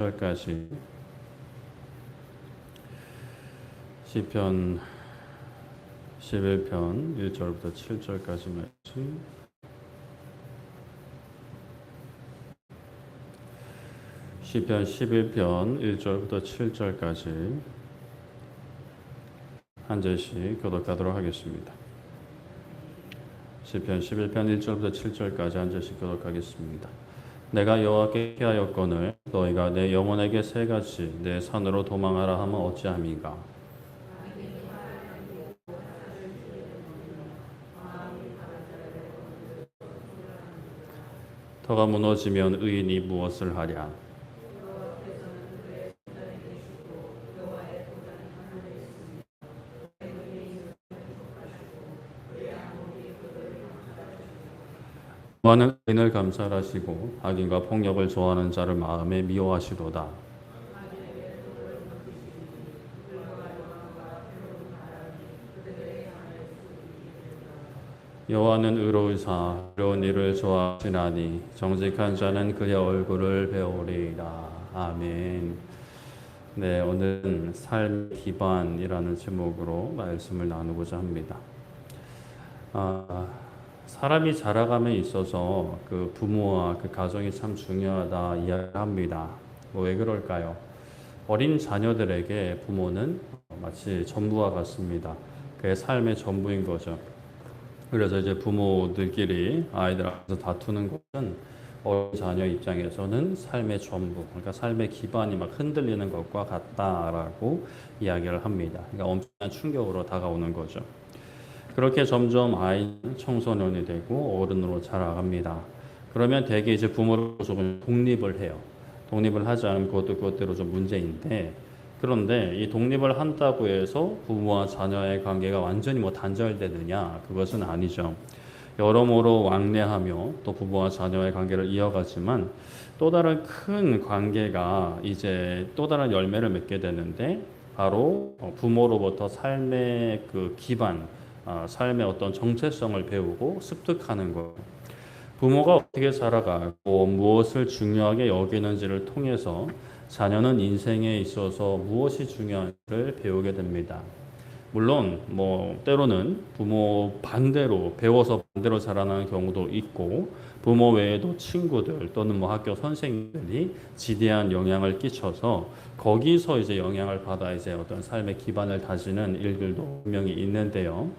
7절까지 시편 11편 1절부터 7절까지 말씀. 시편 11편 1절부터 7절까지 한 절씩 교독하도록 하겠습니다. 시편 11편 1절부터 7절까지 한 절씩 교독하겠습니다. 내가 여호와께 피하였거늘 너희가 내 영혼에게 새같이 내 산으로 도망하라 하면 어찌함이까. 터가 무너지면 의인이 무엇을 하랴. 여호와는 의인을 감찰하시고 악인과 폭력을 좋아하는 자를 마음에 미워하시도다. 여호와는 의로우사 의로운 일을 좋아하시나니 정직한 자는 그의 얼굴을 배우리이다. 아멘. 네, 오늘은 삶의 기반이라는 제목으로 말씀을 나누고자 합니다. 사람이 자라감에 있어서 그 부모와 그 가정이 참 중요하다 이야기합니다. 왜 그럴까요? 어린 자녀들에게 부모는 마치 전부와 같습니다. 그의 삶의 전부인 거죠. 그래서 이제 부모들끼리 아이들 앞에서 다투는 것은 어린 자녀 입장에서는 삶의 전부, 그러니까 삶의 기반이 막 흔들리는 것과 같다라고 이야기를 합니다. 그러니까 엄청난 충격으로 다가오는 거죠. 그렇게 점점 아이는 청소년이 되고 어른으로 자라갑니다. 그러면 대개 이제 부모로부터 조금 독립을 해요. 독립을 하지 않으면 그것도 그것대로 좀 문제인데, 그런데 이 독립을 한다고 해서 부모와 자녀의 관계가 완전히 단절되느냐? 그것은 아니죠. 여러모로 왕래하며 또 부모와 자녀의 관계를 이어가지만 또 다른 큰 관계가 이제 또 다른 열매를 맺게 되는데, 바로 부모로부터 삶의 그 기반, 삶의 어떤 정체성을 배우고 습득하는 것. 부모가 어떻게 살아가고 무엇을 중요하게 여기는지를 통해서 자녀는 인생에 있어서 무엇이 중요한지를 배우게 됩니다. 물론 때로는 부모 반대로 배워서 반대로 자라나는 경우도 있고, 부모 외에도 친구들 또는 학교 선생님들이 지대한 영향을 끼쳐서 거기서 이제 영향을 받아 이제 어떤 삶의 기반을 다지는 일들도 분명히 있는데요.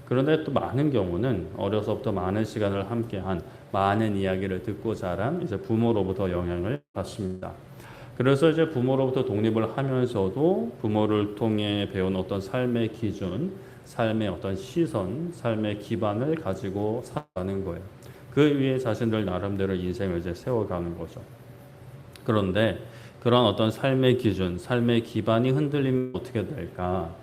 그런데 또 많은 경우는 어려서부터 많은 시간을 함께한, 많은 이야기를 듣고 자란 이제 부모로부터 영향을 받습니다. 그래서 이제 부모로부터 독립을 하면서도 부모를 통해 배운 어떤 삶의 기준, 삶의 어떤 시선, 삶의 기반을 가지고 살아가는 거예요. 그 위에 자신들 나름대로 인생을 이제 세워가는 거죠. 그런데 그런 어떤 삶의 기준, 삶의 기반이 흔들리면 어떻게 될까?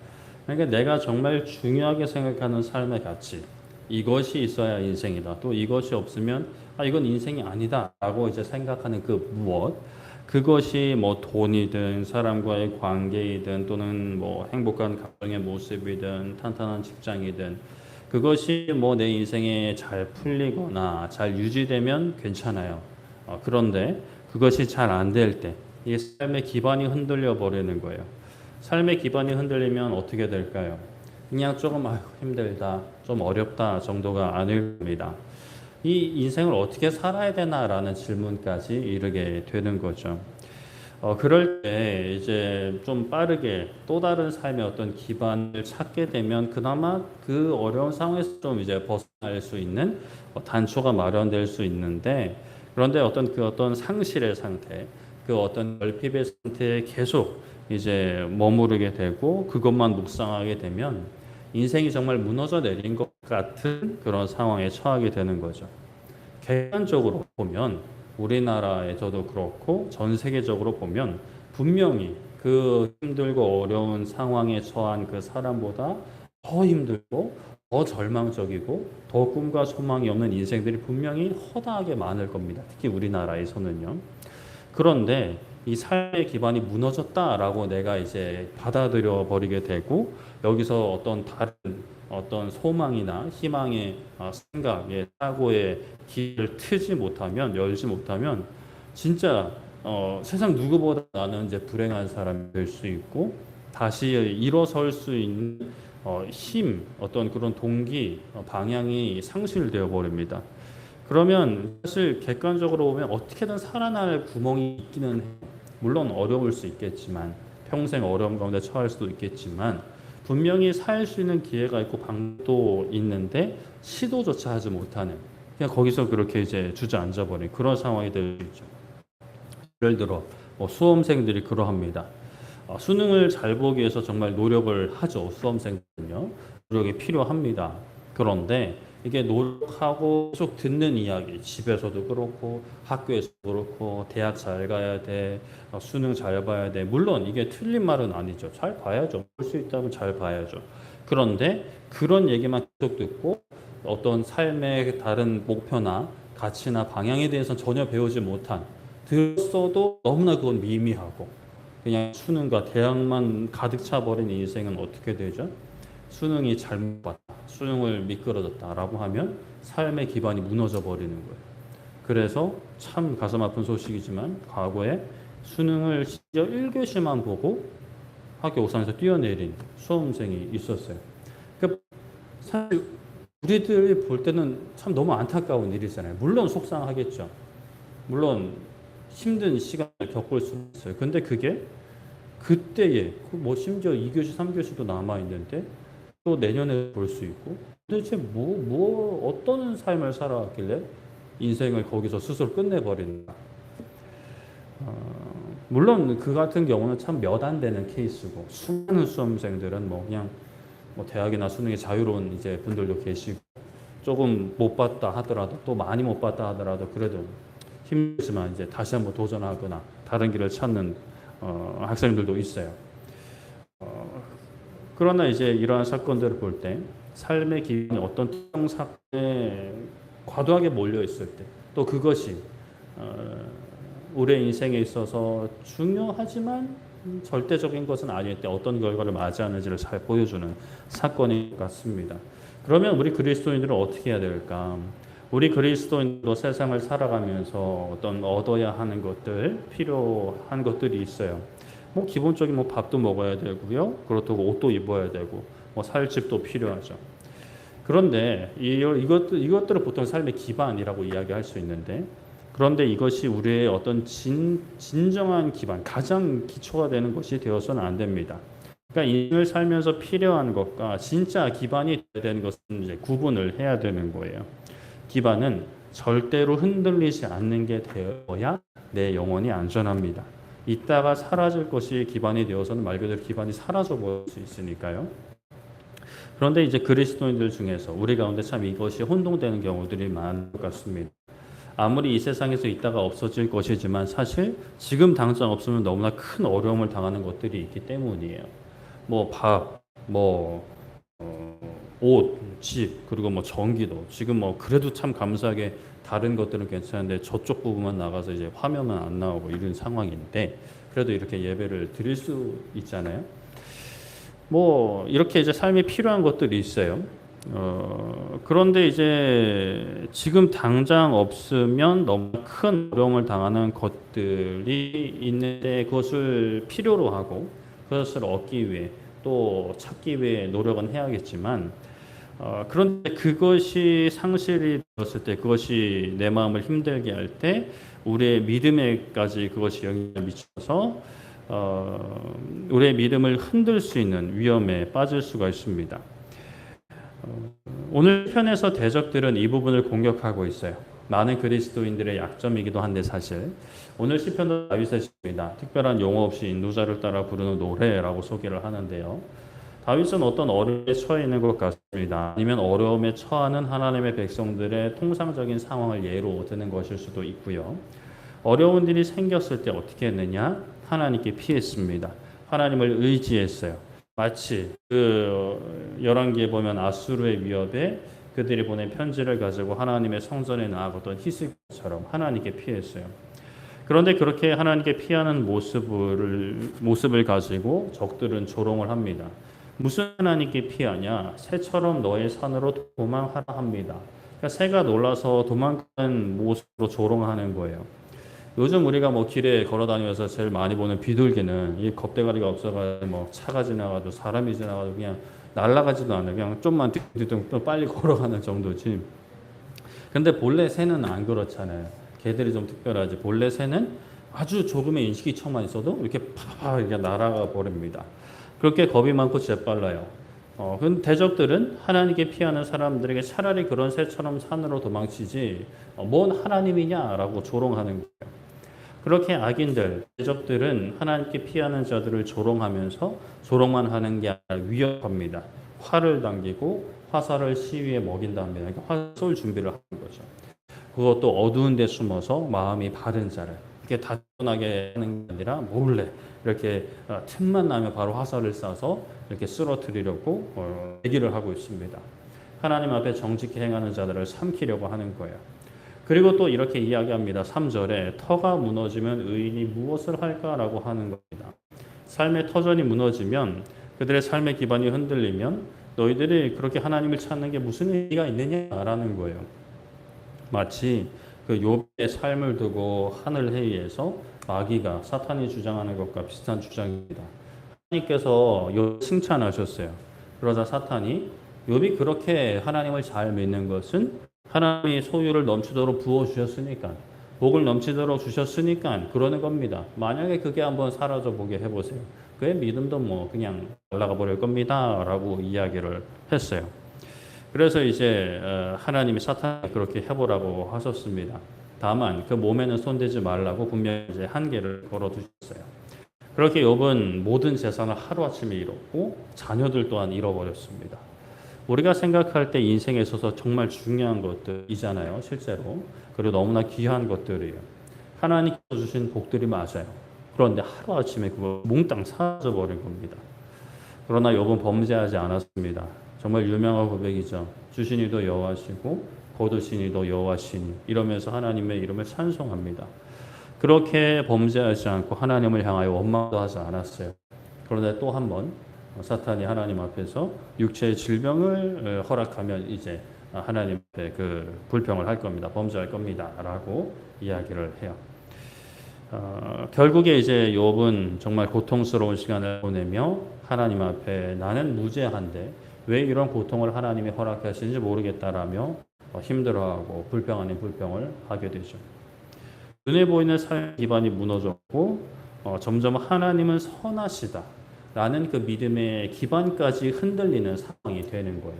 그러니까 내가 정말 중요하게 생각하는 삶의 가치, 이것이 있어야 인생이다. 또 이것이 없으면 이건 인생이 아니다라고 이제 생각하는 그 무엇, 그것이 돈이든 사람과의 관계이든 또는 행복한 가정의 모습이든 탄탄한 직장이든, 그것이 내 인생에 잘 풀리거나 잘 유지되면 괜찮아요. 그런데 그것이 잘 안 될 때 이 삶의 기반이 흔들려 버리는 거예요. 삶의 기반이 흔들리면 어떻게 될까요? 그냥 조금 힘들다, 좀 어렵다 정도가 아닐 겁니다. 이 인생을 어떻게 살아야 되나라는 질문까지 이르게 되는 거죠. 그럴 때 이제 좀 빠르게 또 다른 삶의 어떤 기반을 찾게 되면 그나마 그 어려운 상황에서 좀 이제 벗어날 수 있는 단초가 마련될 수 있는데, 그런데 어떤 상실의 상태, 그 어떤 결핍의 상태에 계속 이제 머무르게 되고 그것만 묵상하게 되면 인생이 정말 무너져 내린 것 같은 그런 상황에 처하게 되는 거죠. 객관적으로 보면 우리나라에서도 그렇고 전 세계적으로 보면 분명히 그 힘들고 어려운 상황에 처한 그 사람보다 더 힘들고 더 절망적이고 더 꿈과 소망이 없는 인생들이 분명히 허다하게 많을 겁니다. 특히 우리나라에서는요. 그런데 이 삶의 기반이 무너졌다라고 내가 이제 받아들여 버리게 되고, 여기서 어떤 다른 어떤 소망이나 희망의 생각의 사고의 길을 트지 못하면, 열지 못하면 진짜 세상 누구보다 나는 이제 불행한 사람이 될 수 있고 다시 일어설 수 있는 힘, 어떤 그런 동기, 방향이 상실되어 버립니다. 그러면 사실 객관적으로 보면 어떻게든 살아날 구멍이 있기는 해요. 물론 어려울 수 있겠지만 평생 어려움 가운데 처할 수도 있겠지만 분명히 살 수 있는 기회가 있고 방도 있는데 시도조차 하지 못하는 그냥 거기서 그렇게 이제 주저앉아 버린 그런 상황이 될 수 있죠. 예를 들어 수험생들이 그러합니다. 수능을 잘 보기 위해서 정말 노력을 하죠. 수험생들은요. 노력이 필요합니다. 그런데 이게 노력하고 계속 듣는 이야기, 집에서도 그렇고 학교에서도 그렇고 대학 잘 가야 돼, 수능 잘 봐야 돼. 물론 이게 틀린 말은 아니죠. 잘 봐야죠. 볼 수 있다면 잘 봐야죠. 그런데 그런 얘기만 계속 듣고 어떤 삶의 다른 목표나 가치나 방향에 대해서 전혀 배우지 못한 들었어도 너무나 그건 미미하고 그냥 수능과 대학만 가득 차버린 인생은 어떻게 되죠? 수능이 잘못 봤다, 수능을 미끄러졌다라고 하면 삶의 기반이 무너져 버리는 거예요. 그래서 참 가슴 아픈 소식이지만 과거에 수능을 심지어 1교시만 보고 학교 옥상에서 뛰어내린 수험생이 있었어요. 그러니까 사실 우리들이 볼 때는 참 너무 안타까운 일이잖아요. 물론 속상하겠죠. 물론 힘든 시간을 겪을 수 있어요. 근데 그게 그때에 뭐 심지어 2교시, 3교시도 남아 있는데 또 내년에 볼 수 있고 도대체 어떤 삶을 살아왔길래 인생을 거기서 스스로 끝내버린다. 물론 그 같은 경우는 참 몇 안 되는 케이스고 수많은 수험생들은 뭐 그냥 뭐 대학이나 수능이 자유로운 이제 분들도 계시고 조금 못 봤다 하더라도 또 많이 못 봤다 하더라도 그래도 힘들지만 이제 다시 한번 도전하거나 다른 길을 찾는 학생들도 있어요. 그러나 이제 이러한 사건들을 볼 때 삶의 기반이 어떤 특정 사건에 과도하게 몰려 있을 때 또 그것이 우리의 인생에 있어서 중요하지만 절대적인 것은 아닐 때 어떤 결과를 맞이하는지를 잘 보여주는 사건인 것 같습니다. 그러면 우리 그리스도인들은 어떻게 해야 될까? 우리 그리스도인도 세상을 살아가면서 어떤 얻어야 하는 것들, 필요한 것들이 있어요. 뭐 기본적인 뭐 밥도 먹어야 되고요. 그렇다고 옷도 입어야 되고 뭐 살 집도 필요하죠. 그런데 이것들을 보통 삶의 기반이라고 이야기할 수 있는데 그런데 이것이 우리의 어떤 진정한 기반, 가장 기초가 되는 것이 되어서는 안 됩니다. 그러니까 인생을 살면서 필요한 것과 진짜 기반이 되는 것은 이제 구분을 해야 되는 거예요. 기반은 절대로 흔들리지 않는 게 되어야 내 영혼이 안전합니다. 이따가 사라질 것이 기반이 되어서는 말 그대로 기반이 사라져 버릴 수 있으니까요. 그런데 이제 그리스도인들 중에서 우리 가운데 참 이것이 혼동되는 경우들이 많은 것 같습니다. 아무리 이 세상에서 있다가 없어질 것이지만 사실 지금 당장 없으면 너무나 큰 어려움을 당하는 것들이 있기 때문이에요. 뭐 밥, 뭐 옷, 집, 그리고 뭐 전기도 지금 뭐 그래도 참 감사하게 다른 것들은 괜찮은데 저쪽 부분만 나가서 이제 화면은 안 나오고 이런 상황인데 그래도 이렇게 예배를 드릴 수 있잖아요. 뭐 이렇게 이제 삶에 필요한 것들이 있어요. 그런데 이제 지금 당장 없으면 너무 큰 어려움을 당하는 것들이 있는데 그것을 필요로 하고 그것을 얻기 위해 또 찾기 위해 노력은 해야겠지만 그런데 그것이 상실이 되었을 때 그것이 내 마음을 힘들게 할 때 우리의 믿음에까지 그것이 영향을 미쳐서 우리의 믿음을 흔들 수 있는 위험에 빠질 수가 있습니다. 오늘 편에서 대적들은 이 부분을 공격하고 있어요. 많은 그리스도인들의 약점이기도 한데 사실 오늘 시편은 다윗의 시입니다. 특별한 용어 없이 인도자를 따라 부르는 노래라고 소개를 하는데요. 다윗은 어떤 어려움에 처해 있는 것 같습니다. 아니면 어려움에 처하는 하나님의 백성들의 통상적인 상황을 예로 드는 것일 수도 있고요. 어려운 일이 생겼을 때 어떻게 했느냐? 하나님께 피했습니다. 하나님을 의지했어요. 마치 그 열왕기에 보면 아수르의 위협에 그들이 보낸 편지를 가지고 하나님의 성전에 나아갔던 히스기야처럼 하나님께 피했어요. 그런데 그렇게 하나님께 피하는 모습을 가지고 적들은 조롱을 합니다. 무슨 하나님께 피하냐? 새처럼 너의 산으로 도망하라 합니다. 그러니까 새가 놀라서 도망가는 모습으로 조롱하는 거예요. 요즘 우리가 뭐 길에 걸어 다니면서 제일 많이 보는 비둘기는 이 겁대가리가 없어가지고 뭐 차가 지나가도 사람이 지나가도 그냥 날아가지도 않아요. 그냥 좀만 뒤뚱 또 빨리 걸어가는 정도지. 근데 본래 새는 안 그렇잖아요. 걔들이 좀 특별하지. 본래 새는 아주 조금의 인식이처만 있어도 이렇게 팍 이렇게 날아가 버립니다. 그렇게 겁이 많고 재빨라요. 그 대적들은 하나님께 피하는 사람들에게 차라리 그런 새처럼 산으로 도망치지 뭔 하나님이냐라고 조롱하는 거예요. 그렇게 악인들, 대적들은 하나님께 피하는 자들을 조롱하면서 조롱만 하는 게 아니라 위협합니다. 활을 당기고 화살을 시위에 먹인다 합니다. 그러니까 화살 쏠 준비를 하는 거죠. 그것도 어두운 데 숨어서 마음이 바른 자를 이렇게 다분하게 하는 게 아니라 몰래 이렇게 틈만 나면 바로 화살을 쏴서 이렇게 쓰러뜨리려고 얘기를 하고 있습니다. 하나님 앞에 정직히 행하는 자들을 삼키려고 하는 거예요. 그리고 또 이렇게 이야기합니다. 3절에 터가 무너지면 의인이 무엇을 할까라고 하는 겁니다. 삶의 터전이 무너지면 그들의 삶의 기반이 흔들리면 너희들이 그렇게 하나님을 찾는 게 무슨 의미가 있느냐라는 거예요. 마치 그 욥의 삶을 두고 하늘 회의에서 마귀가 사탄이 주장하는 것과 비슷한 주장입니다. 하나님께서 욥 칭찬하셨어요. 그러자 사탄이 욥이 그렇게 하나님을 잘 믿는 것은 하나님이 소유를 넘치도록 부어주셨으니까 복을 넘치도록 주셨으니까 그러는 겁니다. 만약에 그게 한번 사라져 보게 해보세요. 그의 믿음도 뭐 그냥 날아가 버릴 겁니다 라고 이야기를 했어요. 그래서 이제 하나님이 사탄이 그렇게 해보라고 하셨습니다. 다만 그 몸에는 손대지 말라고 분명히 이제 한계를 걸어두셨어요. 그렇게 욥은 모든 재산을 하루아침에 잃었고 자녀들 또한 잃어버렸습니다. 우리가 생각할 때 인생에 있어서 정말 중요한 것들이잖아요. 실제로. 그리고 너무나 귀한 것들이에요. 하나님께서 주신 복들이 맞아요. 그런데 하루아침에 그거 몽땅 사라져버린 겁니다. 그러나 욥은 범죄하지 않았습니다. 정말 유명한 고백이죠. 주신 이도 여호와시고 거두신 이도 여호와시니 이러면서 하나님의 이름을 찬송합니다. 그렇게 범죄하지 않고 하나님을 향하여 원망도 하지 않았어요. 그런데 또 한 번 사탄이 하나님 앞에서 육체의 질병을 허락하면 이제 하나님 앞에 그 불평을 할 겁니다. 범죄할 겁니다. 라고 이야기를 해요. 결국에 이제 욥은 정말 고통스러운 시간을 보내며 하나님 앞에 나는 무죄한데 왜 이런 고통을 하나님이 허락하시는지 모르겠다라며 힘들어하고 불평 아닌 불평을 하게 되죠. 눈에 보이는 삶 기반이 무너졌고 점점 하나님은 선하시다 라는 그 믿음의 기반까지 흔들리는 상황이 되는 거예요.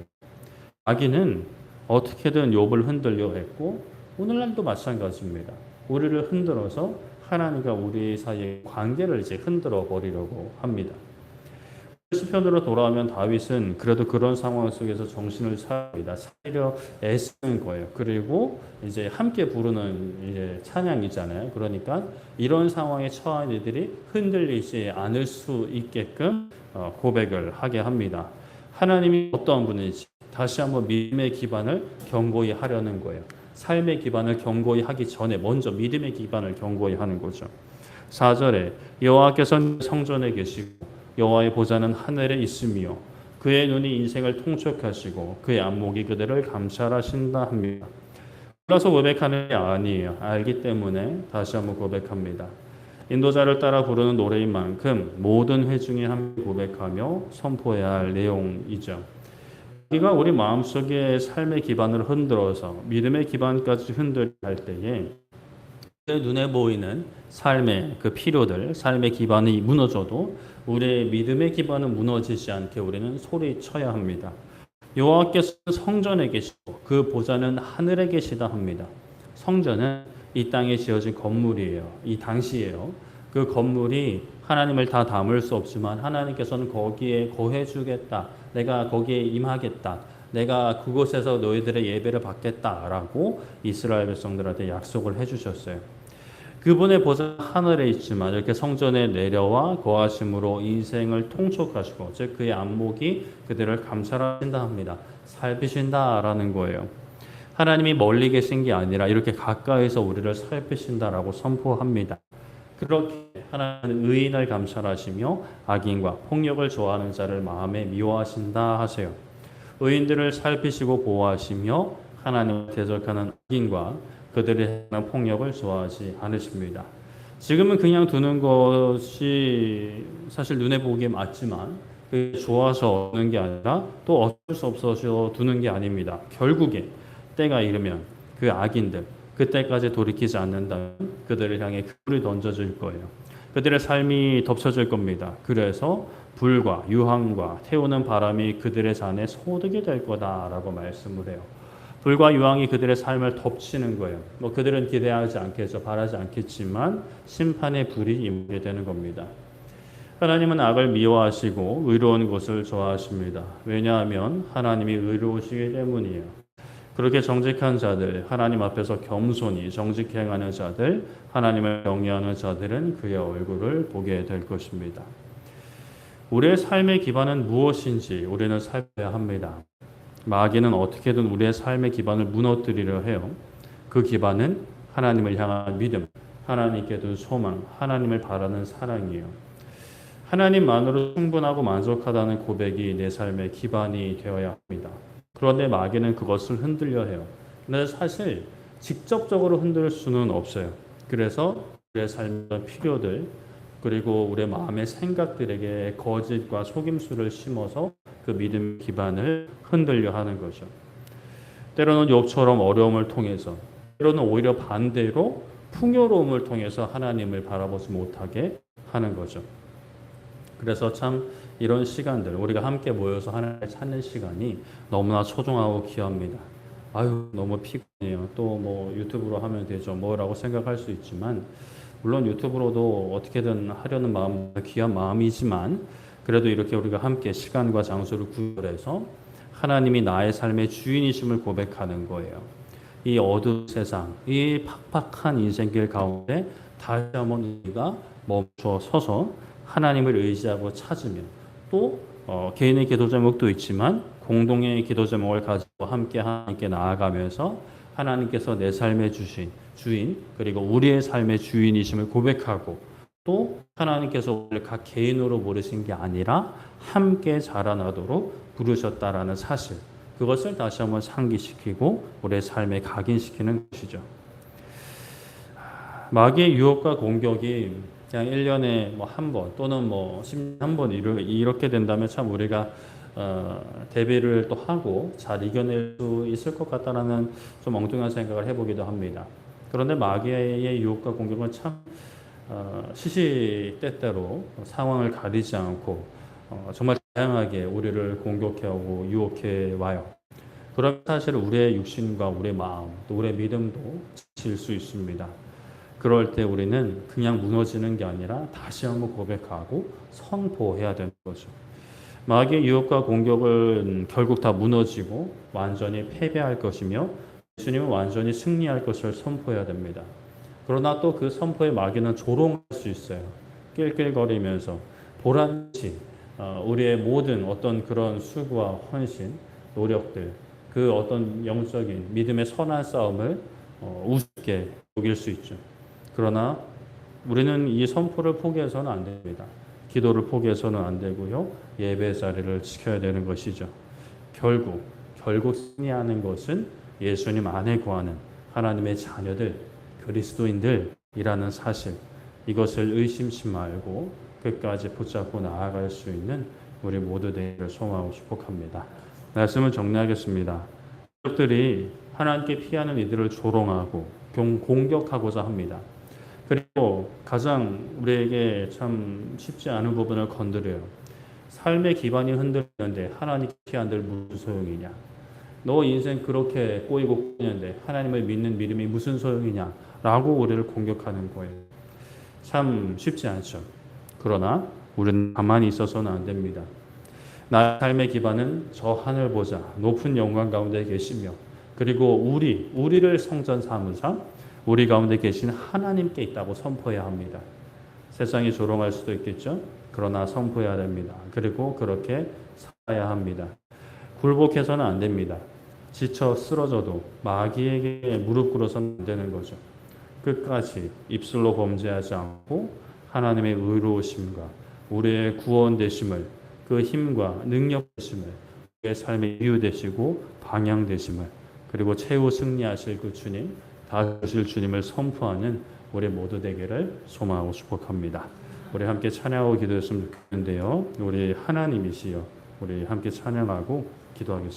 마귀는 어떻게든 욥을 흔들려 했고 오늘날도 마찬가지입니다. 우리를 흔들어서 하나님과 우리 사이의 관계를 이제 흔들어 버리려고 합니다. 시편으로 돌아오면 다윗은 그래도 그런 상황 속에서 정신을 차리려 애쓰는 거예요. 그리고 이제 함께 부르는 이제 찬양이잖아요. 그러니까 이런 상황에 처한 이들이 흔들리지 않을 수 있게끔 고백을 하게 합니다. 하나님이 어떠한 분인지 다시 한번 믿음의 기반을 견고히 하려는 거예요. 삶의 기반을 견고히 하기 전에 먼저 믿음의 기반을 견고히 하는 거죠. 4절에 여호와께서는 성전에 계시고 여호와의 보좌는 하늘에 있으며 그의 눈이 인생을 통촉하시고 그의 안목이 그들을 감찰하신다 합니다. 몰라서 고백하는 게 아니에요. 알기 때문에 다시 한번 고백합니다. 인도자를 따라 부르는 노래인 만큼 모든 회중이 함께 고백하며 선포해야 할 내용이죠. 우리가 우리 마음속의 삶의 기반을 흔들어서 믿음의 기반까지 흔들게 할 때에 눈에 보이는 삶의 그 필요들, 삶의 기반이 무너져도 우리의 믿음의 기반은 무너지지 않게 우리는 소리쳐야 합니다. 여호와께서는 성전에 계시고 그 보좌는 하늘에 계시다 합니다. 성전은 이 땅에 지어진 건물이에요. 이 당시에요. 그 건물이 하나님을 다 담을 수 없지만 하나님께서는 거기에 거해주겠다. 내가 거기에 임하겠다. 내가 그곳에서 너희들의 예배를 받겠다라고 이스라엘 백성들한테 약속을 해주셨어요. 그분의 보좌 하늘에 있지만 이렇게 성전에 내려와 거하심으로 인생을 통촉하시고 즉 그의 안목이 그들을 감찰하신다 합니다. 살피신다라는 거예요. 하나님이 멀리 계신 게 아니라 이렇게 가까이서 우리를 살피신다라고 선포합니다. 그렇게 하나님은 의인을 감찰하시며 악인과 폭력을 좋아하는 자를 마음에 미워하신다 하세요. 의인들을 살피시고 보호하시며 하나님을 대적하는 악인과 그들이 행하는 폭력을 좋아하지 않으십니다. 지금은 그냥 두는 것이 사실 눈에 보기에 맞지만 그게 좋아서 얻는 게 아니라 또 어쩔 수 없어서 두는 게 아닙니다. 결국에 때가 이르면 그 악인들 그때까지 돌이키지 않는다면 그들을 향해 불을 던져줄 거예요. 그들의 삶이 덮쳐질 겁니다. 그래서 불과 유황과 태우는 바람이 그들의 잔에 소득이 될 거다라고 말씀을 해요. 불과 유황이 그들의 삶을 덮치는 거예요. 뭐 그들은 기대하지 않겠죠. 바라지 않겠지만 심판의 불이 임하게 되는 겁니다. 하나님은 악을 미워하시고 의로운 것을 좋아하십니다. 왜냐하면 하나님이 의로우시기 때문이에요. 그렇게 정직한 자들, 하나님 앞에서 겸손히 정직히 행하는 자들, 하나님을 경외하는 자들은 그의 얼굴을 보게 될 것입니다. 우리의 삶의 기반은 무엇인지 우리는 살펴야 합니다. 마귀는 어떻게든 우리의 삶의 기반을 무너뜨리려 해요. 그 기반은 하나님을 향한 믿음, 하나님께 둔 소망, 하나님을 바라는 사랑이에요. 하나님만으로 충분하고 만족하다는 고백이 내 삶의 기반이 되어야 합니다. 그런데 마귀는 그것을 흔들려 해요. 근데 사실 직접적으로 흔들 수는 없어요. 그래서 우리의 삶의 필요들 그리고 우리의 마음의 생각들에게 거짓과 속임수를 심어서 그 믿음 기반을 흔들려 하는 거죠. 때로는 욥처럼 어려움을 통해서 때로는 오히려 반대로 풍요로움을 통해서 하나님을 바라보지 못하게 하는 거죠. 그래서 참 이런 시간들 우리가 함께 모여서 하나님을 찾는 시간이 너무나 소중하고 귀합니다. 아유 너무 피곤해요. 또 뭐 유튜브로 하면 되죠. 뭐라고 생각할 수 있지만 물론 유튜브로도 어떻게든 하려는 마음 귀한 마음이지만 그래도 이렇게 우리가 함께 시간과 장소를 구별해서 하나님이 나의 삶의 주인이심을 고백하는 거예요. 이 어두운 세상, 이 팍팍한 인생길 가운데 다시 한번 우리가 멈춰 서서 하나님을 의지하고 찾으며 또 개인의 기도 제목도 있지만 공동의 기도 제목을 가지고 함께 하나님께 나아가면서 하나님께서 내 삶의 주인 그리고 우리의 삶의 주인이심을 고백하고 또 하나님께서 우리를 각 개인으로 부르신 게 아니라 함께 자라나도록 부르셨다라는 사실 그것을 다시 한번 상기시키고 우리의 삶에 각인시키는 것이죠. 마귀의 유혹과 공격이 그냥 1년에 뭐 한 번 또는 뭐 10년에 한 번 이렇게 된다면 참 우리가 대비를 또 하고 잘 이겨낼 수 있을 것 같다라는 좀 엉뚱한 생각을 해보기도 합니다. 그런데 마귀의 유혹과 공격은 참 시시때때로 상황을 가리지 않고 정말 다양하게 우리를 공격해오고 유혹해 와요. 그런 사실 우리의 육신과 우리의 마음 또 우리의 믿음도 지칠 수 있습니다. 그럴 때 우리는 그냥 무너지는 게 아니라 다시 한번 고백하고 선포해야 되는 거죠. 마귀의 유혹과 공격은 결국 다 무너지고 완전히 패배할 것이며 예수님은 완전히 승리할 것을 선포해야 됩니다. 그러나 또 그 선포에 마귀는 조롱할 수 있어요. 낄낄거리면서 보란듯이 우리의 모든 어떤 그런 수고와 헌신, 노력들, 그 어떤 영적인 믿음의 선한 싸움을 우습게 여길 수 있죠. 그러나 우리는 이 선포를 포기해서는 안 됩니다. 기도를 포기해서는 안 되고요. 예배 자리를 지켜야 되는 것이죠. 결국 승리하는 것은 예수님 안에 거하는 하나님의 자녀들, 그리스도인들이라는 사실 이것을 의심치 말고 끝까지 붙잡고 나아갈 수 있는 우리 모두 되기를 소망하고 축복합니다. 말씀을 정리하겠습니다. 적들이 하나님께 피하는 이들을 조롱하고 공격하고자 합니다. 그리고 가장 우리에게 참 쉽지 않은 부분을 건드려요. 삶의 기반이 흔들리는데 하나님 피한들 무슨 소용이냐? 너 인생 그렇게 꼬이고 꼬이는데 하나님을 믿는 믿음이 무슨 소용이냐? 라고 우리를 공격하는 거예요. 참 쉽지 않죠. 그러나 우리는 가만히 있어서는 안 됩니다. 나의 삶의 기반은 저 하늘 보자 높은 영광 가운데 계시며 그리고 우리를 성전 삼으사 우리 가운데 계신 하나님께 있다고 선포해야 합니다. 세상이 조롱할 수도 있겠죠. 그러나 선포해야 됩니다. 그리고 그렇게 살아야 합니다. 굴복해서는 안 됩니다. 지쳐 쓰러져도 마귀에게 무릎 꿇어서는 안 되는 거죠. 끝까지 입술로 범죄하지 않고 하나님의 의로우심과 우리의 구원 되심을 그 힘과 능력 되심을 우리의 삶의 이유 되시고 방향 되심을 그리고 최후 승리하실 그 주님 다 주실 주님을 선포하는 우리 모두 되기를 소망하고 축복합니다. 우리 함께 찬양하고 기도했으면 좋겠는데요. 우리 하나님이시여, 우리 함께 찬양하고 기도하겠습니다.